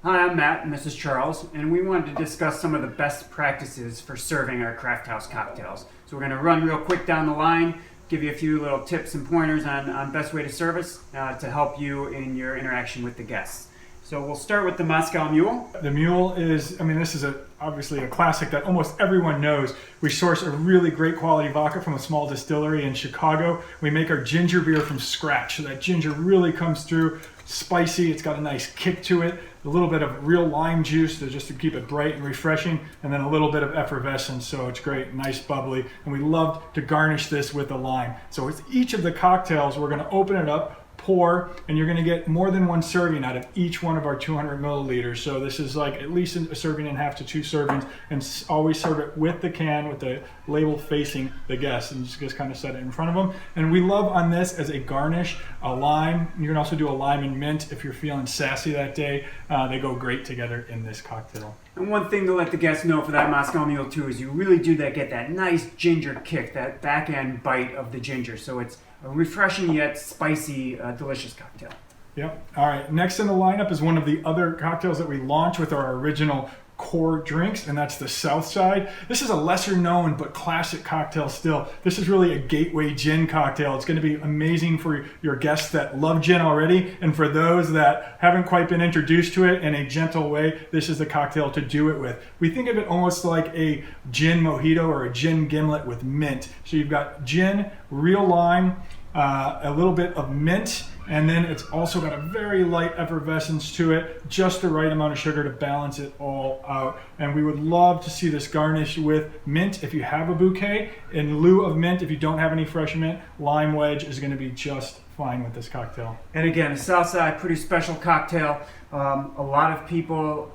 Hi, I'm Matt, and this is Charles, and we wanted to discuss some of the best practices for serving our Crafthouse cocktails. So we're going to run real quick down the line, give you a few little tips and pointers on best way to service to help you in your interaction with the guests. So we'll start with the Moscow Mule. The Mule is, this is obviously a classic that almost everyone knows. We source a really great quality vodka from a small distillery in Chicago. We make our ginger beer from scratch, so that ginger really comes through, spicy, it's got a nice kick to it, a little bit of real lime juice just to keep it bright and refreshing, and then a little bit of effervescence, so it's great, nice bubbly, and we love to garnish this with the lime. So with each of the cocktails, we're going to open it up, pour, and you're going to get more than one serving out of each one of our 200 milliliters. So this is like at least a serving and a half to 2 servings, and always serve it with the can with the label facing the guests, and just kind of set it in front of them. And we love on this as a garnish a lime. You can also do a lime and mint if you're feeling sassy that day. They go great together in this cocktail. And one thing to let the guests know for that Moscow Mule too is you really do get that nice ginger kick, that back end bite of the ginger. So it's a refreshing yet spicy, delicious cocktail. Yep. All right. Next in the lineup is one of the other cocktails that we launch with our original core drinks, and that's the South Side. This is a lesser known but classic cocktail still. This is really a gateway gin cocktail. It's going to be amazing for your guests that love gin already, and for those that haven't quite been introduced to it in a gentle way, this is the cocktail to do it with. We think of it almost like a gin mojito or a gin gimlet with mint. So you've got gin, real lime, a little bit of mint, and then it's also got a very light effervescence to it, just the right amount of sugar to balance it all out. And we would love to see this garnished with mint if you have a bouquet. In lieu of mint, if you don't have any fresh mint, lime wedge is going to be just fine with this cocktail. And again, the Southside, pretty special cocktail. A lot of people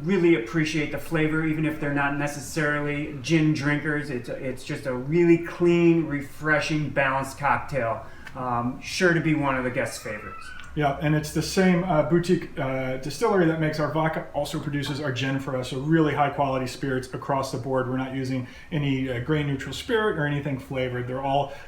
really appreciate the flavor, even if they're not necessarily gin drinkers. It's just a really clean, refreshing, balanced cocktail. Sure to be one of the guests' favorites. Yeah, and it's the same boutique distillery that makes our vodka, also produces our gin for us. So really high quality spirits across the board. We're not using any grain neutral spirit or anything flavored.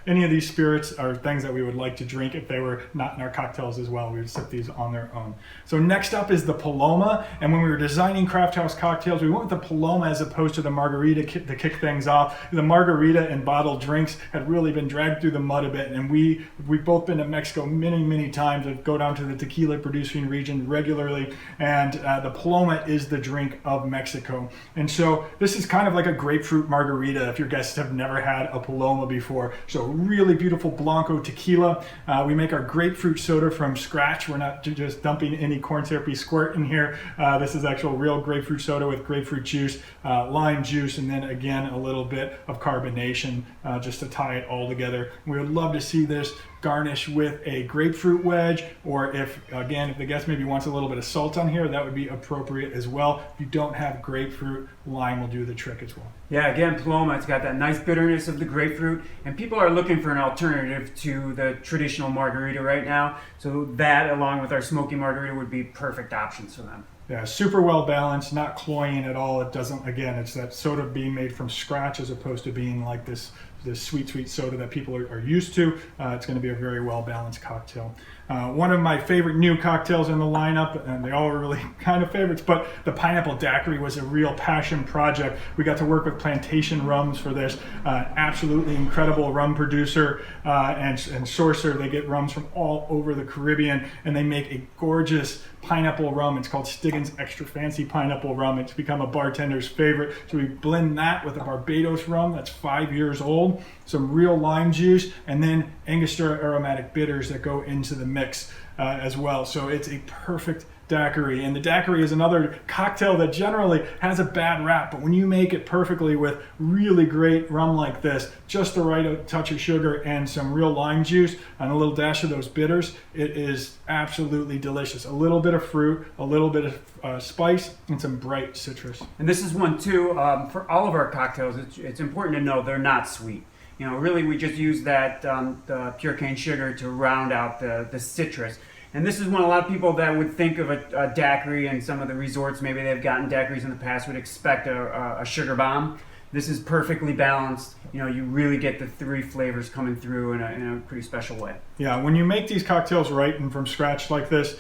Any of these spirits are things that we would like to drink if they were not in our cocktails as well. We would sip these on their own. So next up is the Paloma. And when we were designing Crafthouse cocktails, we went with the Paloma as opposed to the Margarita to kick things off. The Margarita and bottled drinks had really been dragged through the mud a bit. And we've both been to Mexico many times to go down to the tequila producing region regularly, and the Paloma is the drink of Mexico. And so this is kind of like a grapefruit margarita if your guests have never had a Paloma before. So really beautiful Blanco tequila. We make our grapefruit soda from scratch. We're not just dumping any corn syrupy squirt in here. This is actual real grapefruit soda with grapefruit juice, lime juice, and then again a little bit of carbonation just to tie it all together. We would love to see this garnish with a grapefruit wedge, or if the guest maybe wants a little bit of salt on here, that would be appropriate as well. If you don't have grapefruit, lime will do the trick as well. Yeah, again, Paloma, it's got that nice bitterness of the grapefruit, and people are looking for an alternative to the traditional margarita right now, so that along with our smoky margarita would be perfect options for them. Yeah, super well balanced, not cloying at all. It doesn't, it's that soda being made from scratch as opposed to being like this sweet soda that people are used to. It's going to be a very well balanced cocktail. One of my favorite new cocktails in the lineup, and they all are really kind of favorites, but the pineapple daiquiri was a real passion project. We got to work with Plantation Rums for this. Absolutely incredible rum producer and sourcer. They get rums from all over the Caribbean, and they make a gorgeous pineapple rum. It's called Stiggins Extra Fancy Pineapple Rum. It's become a bartender's favorite. So we blend that with a Barbados rum that's 5 years old, some real lime juice, and then Angostura aromatic bitters that go into the mix as well. So it's a perfect daiquiri. And the daiquiri is another cocktail that generally has a bad rap, but when you make it perfectly with really great rum like this, just the right touch of sugar and some real lime juice and a little dash of those bitters, it is absolutely delicious. A little bit of fruit, a little bit of spice, and some bright citrus. And this is one too, for all of our cocktails, it's important to know they're not sweet. Really we just use that the pure cane sugar to round out the citrus. And this is one a lot of people that would think of a daiquiri, and some of the resorts, maybe they've gotten daiquiris in the past, would expect a sugar bomb. This is perfectly balanced. You really get the 3 flavors coming through in a pretty special way. Yeah, when you make these cocktails right and from scratch like this,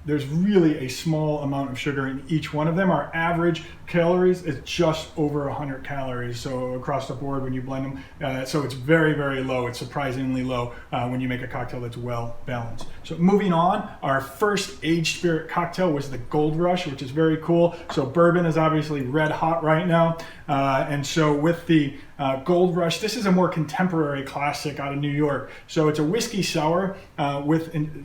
There's really a small amount of sugar in each one of them. Our average calories is just over 100 calories, so across the board when you blend them. So it's very, very low. It's surprisingly low when you make a cocktail that's well balanced. So moving on, our first aged spirit cocktail was the Gold Rush, which is very cool. So bourbon is obviously red hot right now. And so with the Gold Rush, this is a more contemporary classic out of New York. So it's a whiskey sour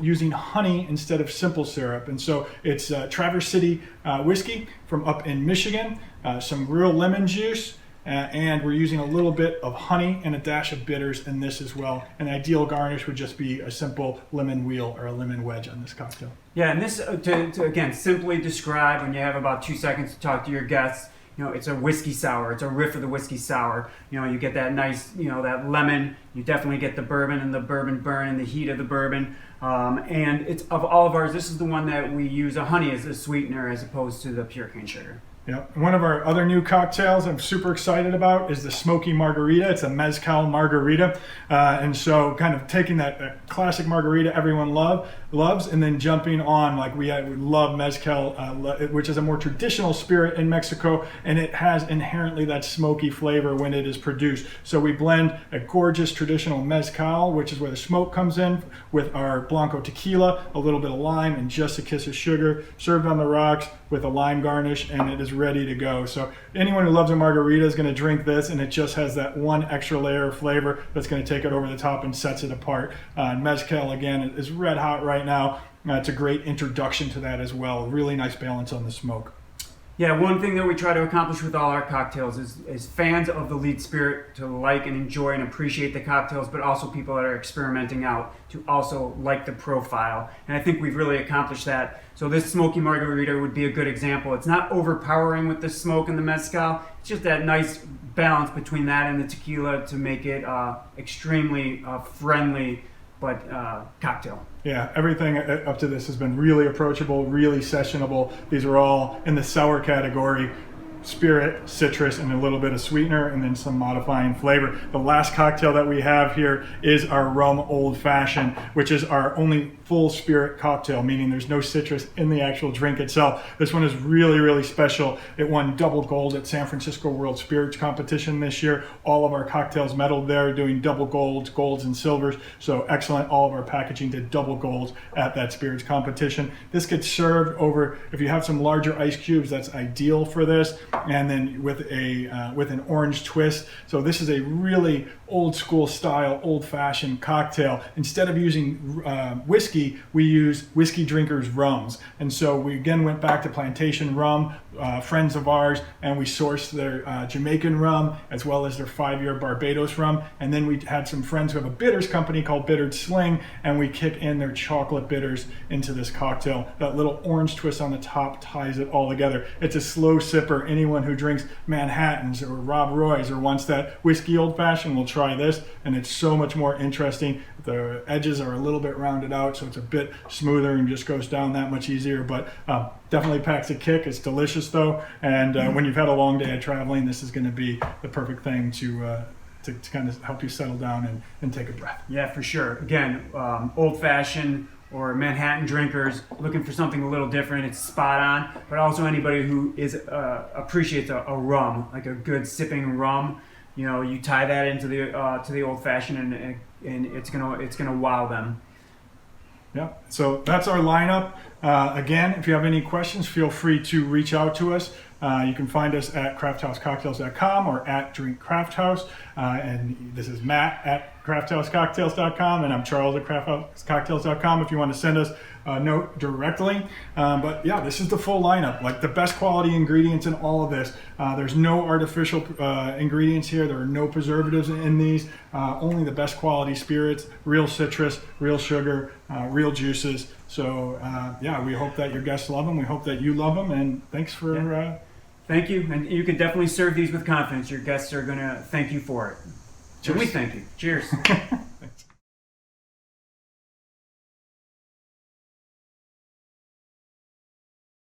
using honey instead of simple syrup. And so it's Traverse City whiskey from up in Michigan, some real lemon juice, and we're using a little bit of honey and a dash of bitters in this as well. An ideal garnish would just be a simple lemon wheel or a lemon wedge on this cocktail. Yeah, and this, to again, simply describe when you have about 2 seconds to talk to your guests, it's a whiskey sour. It's a riff of the whiskey sour. You get that nice, that lemon. You definitely get the bourbon and the bourbon burn and the heat of the bourbon. And it's of all of ours, this is the one that we use a honey as a sweetener as opposed to the pure cane sugar. Yeah. One of our other new cocktails I'm super excited about is the Smoky Margarita. It's a Mezcal Margarita. And so kind of taking that classic margarita everyone loves and then jumping on, like we love Mezcal, which is a more traditional spirit in Mexico, and it has inherently that smoky flavor when it is produced. So we blend a gorgeous traditional Mezcal, which is where the smoke comes in, with our Blanco tequila, a little bit of lime, and just a kiss of sugar, served on the rocks with a lime garnish, and it is ready to go. So anyone who loves a margarita is going to drink this, and it just has that one extra layer of flavor that's going to take it over the top and sets it apart. Mezcal, again, is red hot right now. It's a great introduction to that as well. Really nice balance on the smoke. Yeah, one thing that we try to accomplish with all our cocktails is fans of the lead spirit to like and enjoy and appreciate the cocktails, but also people that are experimenting out to also like the profile. And I think we've really accomplished that. So this Smoky Margarita would be a good example. It's not overpowering with the smoke and the mezcal. It's just that nice balance between that and the tequila to make it extremely friendly but cocktail. Yeah, everything up to this has been really approachable, really sessionable. These are all in the sour category. Spirit, citrus, and a little bit of sweetener, and then some modifying flavor. The last cocktail that we have here is our rum old fashioned, which is our only full spirit cocktail, meaning there's no citrus in the actual drink itself. This one is really, really special. It won double gold at San Francisco World Spirits Competition this year. All of our cocktails medaled there, doing double golds, and silvers. So excellent. All of our packaging did double golds at that spirits competition. This gets served over, if you have some larger ice cubes, that's ideal for this. And then with an orange twist. So this is a really old school style, old fashioned cocktail. Instead of using whiskey, we use whiskey drinkers rums. And so we again went back to plantation rum, friends of ours, and we sourced their Jamaican rum as well as their 5-year Barbados rum. And then we had some friends who have a bitters company called Bittered Sling, and we kick in their chocolate bitters into this cocktail. That little orange twist on the top ties it all together. It's a slow sipper. Anyone who drinks Manhattans or Rob Roy's or wants that whiskey old fashioned will try this, and it's so much more interesting. The edges are a little bit rounded out, so it's a bit smoother and just goes down that much easier, but definitely packs a kick. It's delicious though, and when you've had a long day of traveling, this is going to be the perfect thing to kind of help you settle down and take a breath. Yeah, for sure. Again, old fashioned or Manhattan drinkers looking for something a little different, it's spot on. But also anybody who appreciates a rum, like a good sipping rum, you tie that into the old fashioned, and it's gonna wow them. Yeah, so that's our lineup. Again, if you have any questions, feel free to reach out to us. You can find us at craftthousecocktails.com or at Drink Crafthouse. And this is Matt at craftthousecocktails.com, and I'm Charles at craftthousecocktails.com if you want to send us a note directly. But yeah, this is the full lineup, like the best quality ingredients in all of this. There's no artificial ingredients here. There are no preservatives in these. Only the best quality spirits, real citrus, real sugar, real juices. So yeah, we hope that your guests love them. We hope that you love them, and thanks for... Thank you, and you can definitely serve these with confidence. Your guests are going to thank you for it. Cheers. And we thank you. Cheers.